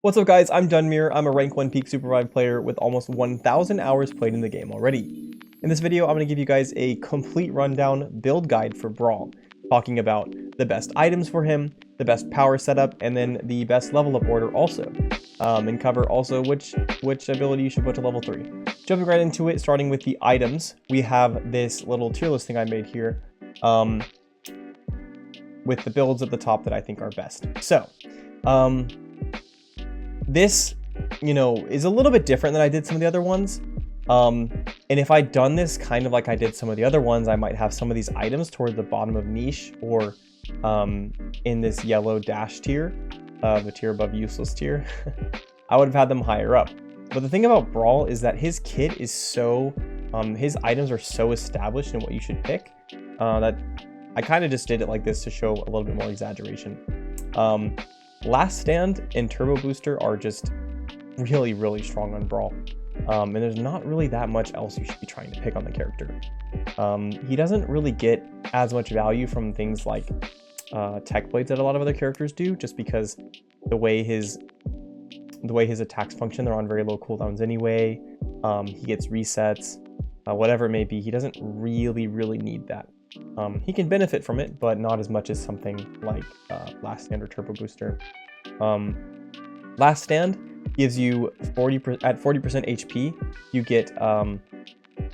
What's up guys, I'm Dunmere. I'm a rank 1 peak Supervive player with almost 1,000 hours played in the game already. In this video, I'm going to give you guys a complete rundown build guide for Brall, talking about the best items for him, the best power setup, and then the best level up order also. And cover also which ability you should put to level 3. Jumping right into it, starting with the items, we have this little tier list thing I made here with the builds at the top that I think are best. So, this, is a little bit different than I did some of the other ones. And if I'd done this kind of like I did some of the other ones, I might have some of these items toward the bottom of niche or in this yellow dash tier, the tier above useless tier. I would have had them higher up. But the thing about Brall is that his kit is so, his items are so established in what you should pick that I kind of just did it like this to show a little bit more exaggeration. Last Stand and Turbo Booster are just really, really strong on Brall. And there's not really that much else you should be trying to pick on the character. He doesn't really get as much value from things like Tech Blades that a lot of other characters do, just because the way his attacks function, they're on very low cooldowns anyway. He gets resets, whatever it may be. He doesn't really need that. He can benefit from it, but not as much as something like Last Stand or Turbo Booster. Last Stand gives you 40% HP. You get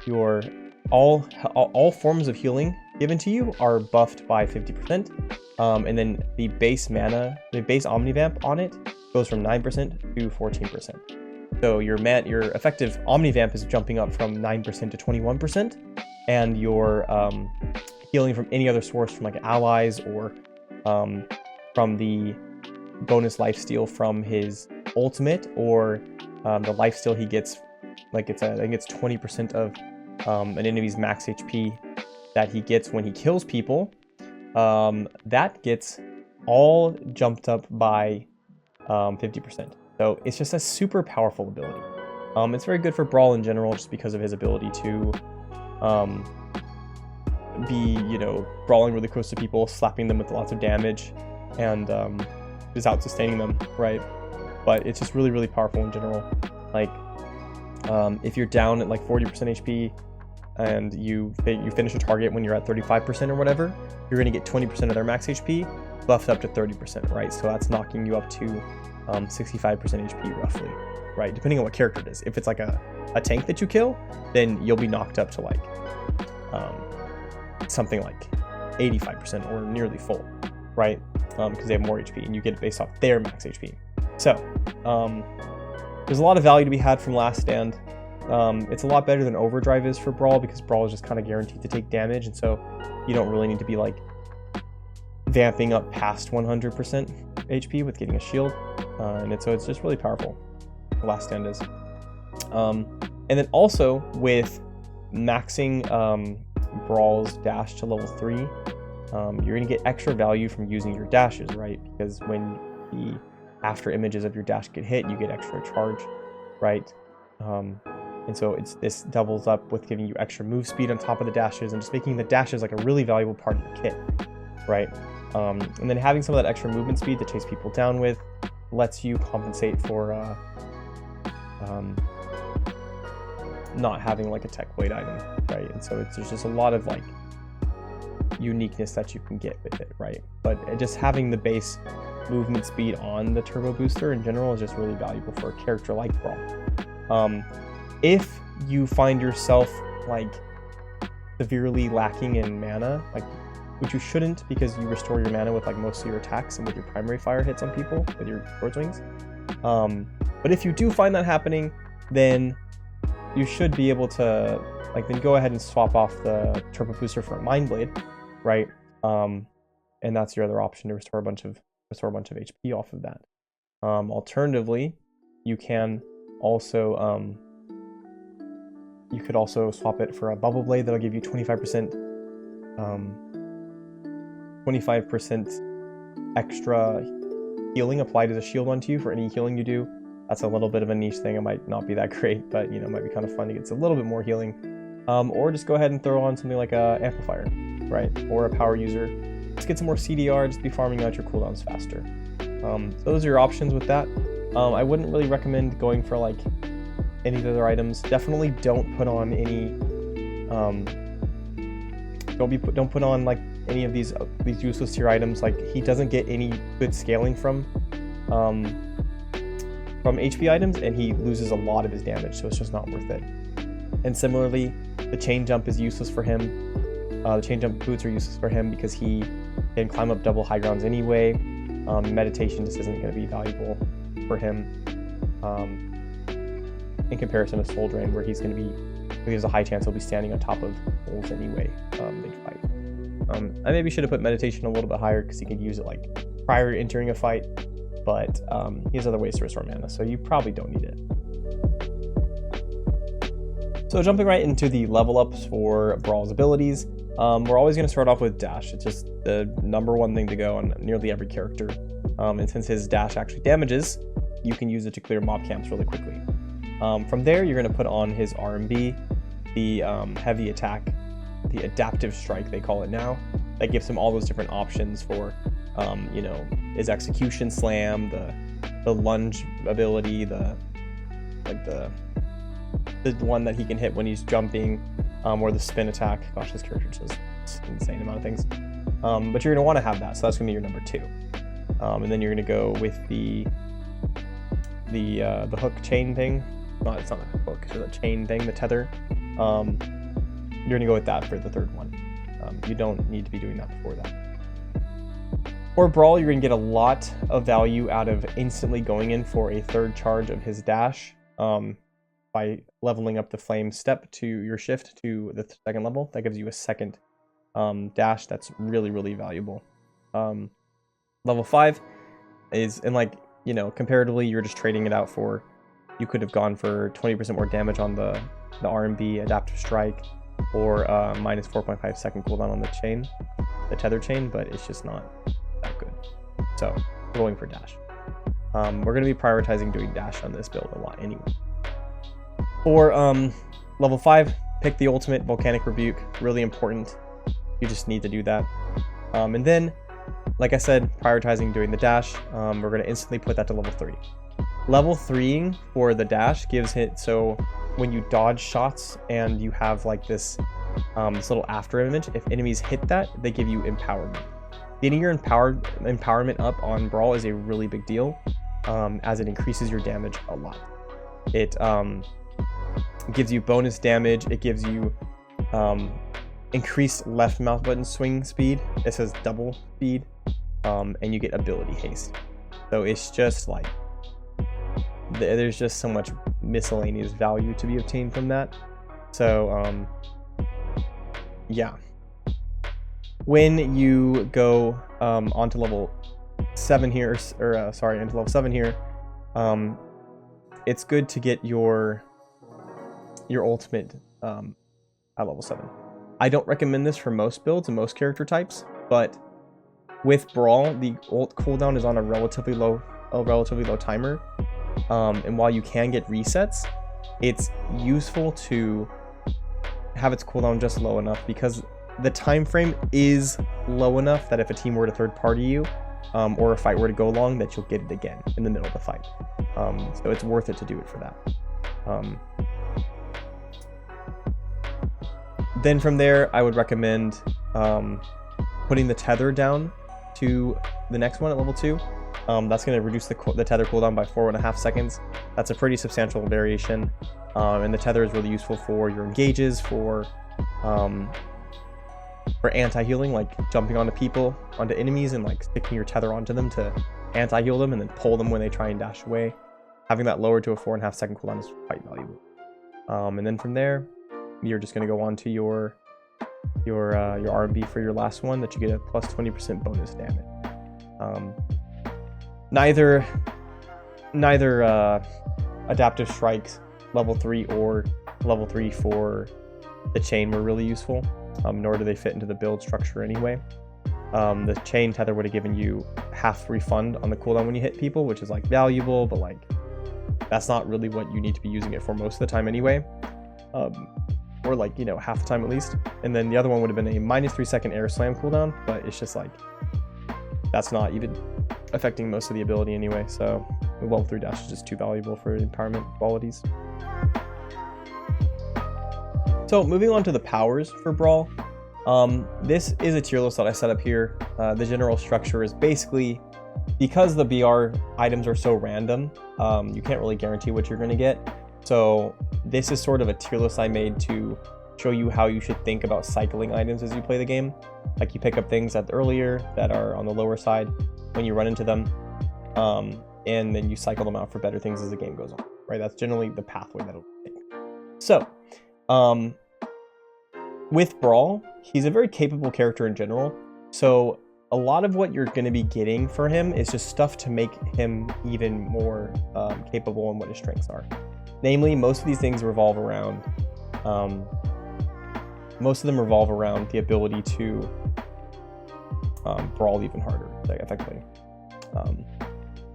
your all forms of healing given to you are buffed by 50%, and then the base Omnivamp on it goes from 9% to 14%. So your effective Omnivamp is jumping up from 9% to 21%, and your healing from any other source, from like allies or from the bonus lifesteal from his ultimate, or the lifesteal he gets, like I think it's 20% of an enemy's max HP that he gets when he kills people. That gets all jumped up by 50%. So it's just a super powerful ability. It's very good for Brall in general, just because of his ability to be, brawling really close to people, slapping them with lots of damage, and just out sustaining them, right? But it's just really, really powerful in general. Like, if you're down at like 40% HP and you finish a target when you're at 35% or whatever, you're going to get 20% of their max HP buffed up to 30%, right? So that's knocking you up to 65% HP roughly, right? Depending on what character it is. If it's like a tank that you kill, then you'll be knocked up to like something like 85% or nearly full, right? Because they have more HP and you get it based off their max HP. So there's a lot of value to be had from Last Stand. It's a lot better than Overdrive is for Brall, because Brall is just kind of guaranteed to take damage, and so you don't really need to be like vamping up past 100% HP with getting a shield, so it's just really powerful. Last Stand is. And then also with maxing Brall's dash to level 3, you're going to get extra value from using your dashes, right? Because when the after images of your dash get hit, you get extra charge, right? And so this doubles up with giving you extra move speed on top of the dashes, and just making the dashes like a really valuable part of your kit, right? And then having some of that extra movement speed to chase people down with lets you compensate for not having like a Tech Blade item, right? And so there's just a lot of like uniqueness that you can get with it, right? But just having the base movement speed on the Turbo Booster in general is just really valuable for a character like Brall. If you find yourself like severely lacking in mana, like, which you shouldn't, because you restore your mana with like most of your attacks and with your primary fire hits on people with your sword swings. But if you do find that happening, then you should be able to then go ahead and swap off the Turbo Booster for a Mind Blade, right? And that's your other option to restore a bunch of HP off of that. Alternatively, you can also could also swap it for a Bubble Blade that'll give you 25% extra healing applied as a shield onto you for any healing you do. That's a little bit of a niche thing. It might not be that great, but it might be kind of fun to get a little bit more healing. Or just go ahead and throw on something like a Amplifier, right? Or a Power User. Just get some more CDR, just be farming out your cooldowns faster. So those are your options with that. I wouldn't really recommend going for like any of the other items. Definitely don't put on any don't put on like any of these useless tier items. Like he doesn't get any good scaling from HP items, and he loses a lot of his damage, so it's just not worth it. And similarly, the chain jump is useless for him. The chain jump boots are useless for him because he can climb up double high grounds anyway. Meditation just isn't going to be valuable for him in comparison to Soul Drain, where there's a high chance he'll be standing on top of holes anyway mid-fight. I maybe should have put Meditation a little bit higher because he could use it like prior to entering a fight, but he has other ways to restore mana, so you probably don't need it. So jumping right into the level ups for Brawl's abilities, we're always going to start off with Dash. It's just the #1 thing to go on nearly every character. And since his Dash actually damages, you can use it to clear mob camps really quickly. From there, you're going to put on his R&B, the heavy attack, the adaptive strike they call it now. That gives him all those different options for, his execution slam, the lunge ability, the one that he can hit when he's jumping, or the spin attack. Gosh, this character does an insane amount of things. But you're going to want to have that, so that's going to be your number 2. And then you're going to go with the hook chain thing. No, it's not a hook, it's a chain thing, the tether. You're going to go with that for the 3rd one. You don't need to be doing that before that. For Brawl, you're going to get a lot of value out of instantly going in for a 3rd charge of his dash by leveling up the flame step to your shift to the 2nd level. That gives you a 2nd dash that's really, really valuable. Level 5 is, and comparatively, you're just trading it out for, you could have gone for 20% more damage on the R&B adaptive strike, or minus 4.5 second cooldown on the chain, the tether chain, but it's just not that good. So we're going for dash. We're going to be prioritizing doing dash on this build a lot anyway. For level 5, pick the ultimate Volcanic Rebuke. Really important. You just need to do that. And then, like I said, prioritizing doing the dash. We're going to instantly put that to level 3. Level 3ing for the dash gives it so when you dodge shots and you have like this little after image, if enemies hit that, they give you empowerment. Getting your empowerment up on Brawl is a really big deal, as it increases your damage a lot. It gives you bonus damage. It gives you increased left mouse button swing speed. It says double speed, and you get ability haste. So it's just like, there's just so much miscellaneous value to be obtained from that. So yeah, when you go onto level 7 here, into level 7 here, it's good to get your ultimate at level 7. I don't recommend this for most builds and most character types, but with Brawl, the ult cooldown is on a relatively low timer. And while you can get resets, it's useful to have its cooldown just low enough, because the time frame is low enough that if a team were to third party you, or a fight were to go long, that you'll get it again in the middle of the fight. So it's worth it to do it for that. Then from there, I would recommend putting the tether down to the next one at level 2. That's going to reduce the tether cooldown by 4.5 seconds. That's a pretty substantial variation, and the tether is really useful for your engages, for anti-healing, like jumping onto enemies, and like sticking your tether onto them to anti-heal them and then pull them when they try and dash away. Having that lowered to a 4.5 second cooldown is quite valuable. And then from there, you're just going to go on to your R&B for your last one, that you get a plus 20% bonus damage. Neither adaptive strikes level 3 or level 3 for the chain were really useful, nor do they fit into the build structure anyway. The chain tether would have given you half refund on the cooldown when you hit people, which is like valuable, but like that's not really what you need to be using it for most of the time anyway, or like, half the time at least. And then the other one would have been a minus 3 second air slam cooldown, but it's just like, that's not even affecting most of the ability anyway. So The level 3 dash is just too valuable for empowerment qualities. So moving on to the powers for Brall. This is a tier list that I set up here. The general structure is basically, because the BR items are so random, you can't really guarantee what you're going to get. So this is sort of a tier list I made to show you how you should think about cycling items as you play the game. Like you pick up things earlier that are on the lower side when you run into them, and then you cycle them out for better things as the game goes on, right? That's generally the pathway that'll take. So, with Brall, he's a very capable character in general. So a lot of what you're going to be getting for him is just stuff to make him even more capable in what his strengths are. Namely, most of these things revolve around the ability to brawl even harder, like, effectively.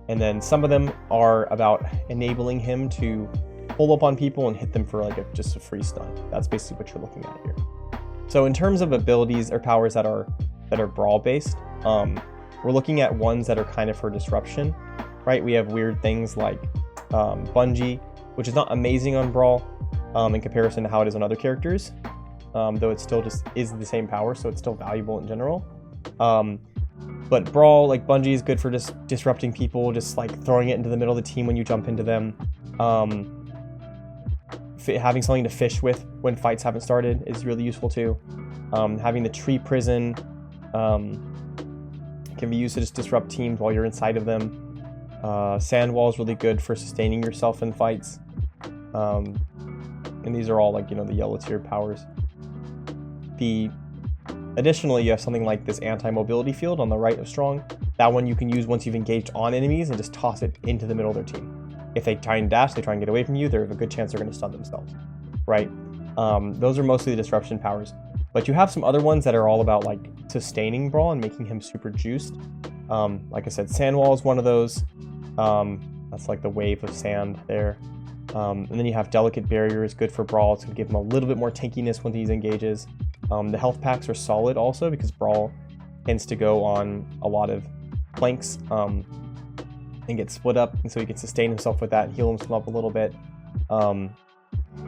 And then some of them are about enabling him to pull up on people and hit them for like just a free stun. That's basically what you're looking at here. So in terms of abilities or powers that are Brall based, we're looking at ones that are kind of for disruption, right? We have weird things like Bungee, which is not amazing on Brall in comparison to how it is on other characters, though it still just is the same power, so it's still valuable in general. But Brall, like Bungee, is good for just disrupting people, just like throwing it into the middle of the team when you jump into them. Having something to fish with when fights haven't started is really useful too. Having the tree prison can be used to just disrupt teams while you're inside of them. Sand wall is really good for sustaining yourself in fights. And these are all like, the yellow tier powers. Additionally, you have something like this anti-mobility field on the right of strong. That one you can use once you've engaged on enemies and just toss it into the middle of their team. If they try and dash, they try and get away from you, there's a good chance they're going to stun themselves, right? Those are mostly the disruption powers. But you have some other ones that are all about like sustaining Brall and making him super juiced. Like I said, sand wall is one of those. That's like the wave of sand there. And then you have delicate barrier is good for Brall. It's going to give him a little bit more tankiness when he engages. The health packs are solid also because Brall tends to go on a lot of planks and get split up, and so he can sustain himself with that and heal himself up a little bit.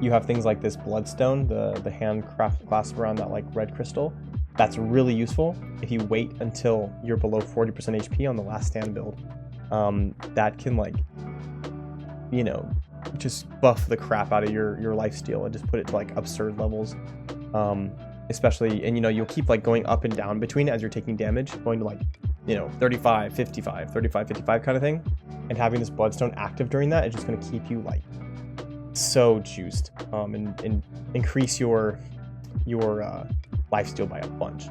You have things like this bloodstone, the hand clasp around that like red crystal. That's really useful if you wait until you're below 40% HP on the last stand build. That can like, just buff the crap out of your lifesteal and just put it to like absurd levels. Especially, and you'll keep like going up and down between it as you're taking damage, going to like 35, 55, 35, 55 kind of thing. And having this bloodstone active during that is just going to keep you like so juiced and increase your lifesteal by a bunch.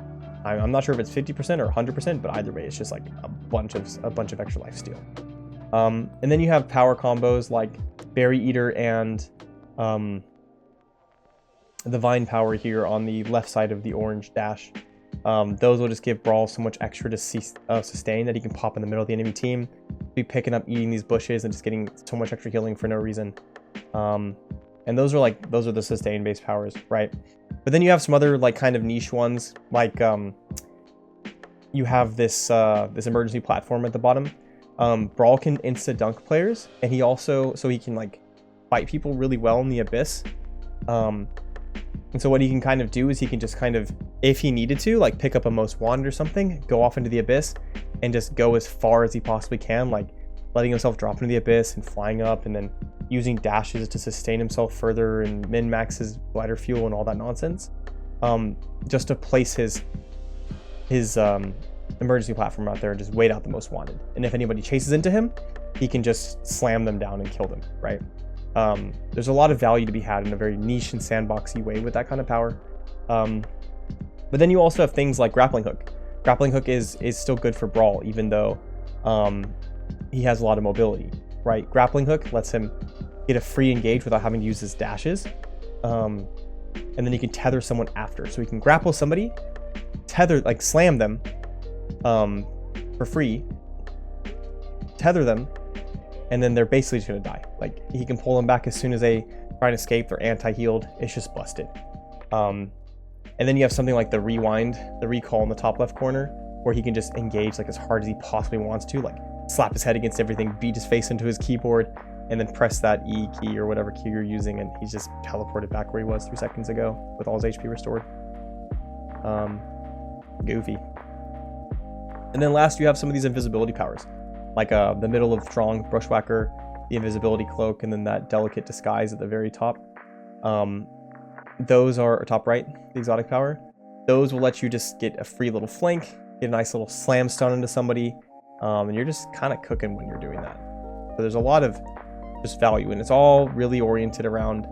I'm not sure if it's 50% or 100%, but either way, it's just like a bunch of extra lifesteal. And then you have power combos like Berry Eater and the Vine power here on the left side of the orange dash. Those will just give Brall so much extra to sustain that he can pop in the middle of the enemy team, be picking up, eating these bushes, and just getting so much extra healing for no reason. And those are the sustain based powers, right? But then you have some other like kind of niche ones, like you have this emergency platform at the bottom. Brall can insta dunk players, and he can like fight people really well in the abyss. And so what he can kind of do is he can just kind of, if he needed to, like pick up a most wanted or something, go off into the abyss and just go as far as he possibly can, like letting himself drop into the abyss and flying up, and then using dashes to sustain himself further and min-max his glider fuel and all that nonsense, just to place his emergency platform out there and just wait out the most wanted. And if anybody chases into him, he can just slam them down and kill them, right? There's a lot of value to be had in a very niche and sandboxy way with that kind of power. But then you also have things like Grappling Hook. Grappling Hook is still good for Brall, even though he has a lot of mobility, right? Grappling Hook lets him get a free engage without having to use his dashes. And then he can tether someone after. So he can grapple somebody, slam them for free, tether them, and then they're basically just going to die. Like, he can pull them back as soon as they try and escape. They're anti-healed. It's just busted. And then you have something like the recall in the top left corner, where he can just engage like as hard as he possibly wants to, like slap his head against everything, beat his face into his keyboard, and then press that E key or whatever key you're using, and he's just teleported back where he was 3 seconds ago with all his HP restored. Goofy. And then last, you have some of these invisibility powers, like the middle of strong brushwhacker, the invisibility cloak, and then that delicate disguise at the very top. Those are top right, the exotic power. Those will let you just get a free little flank, get a nice little slam stun into somebody, and you're just kind of cooking when you're doing that. So there's a lot of just value, and it's all really oriented around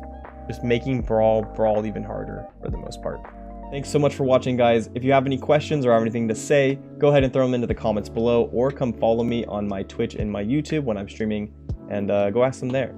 just making Brawl even harder for the most part. Thanks so much for watching, guys. If you have any questions or have anything to say, go ahead and throw them into the comments below, or come follow me on my Twitch and my YouTube when I'm streaming, and go ask them there.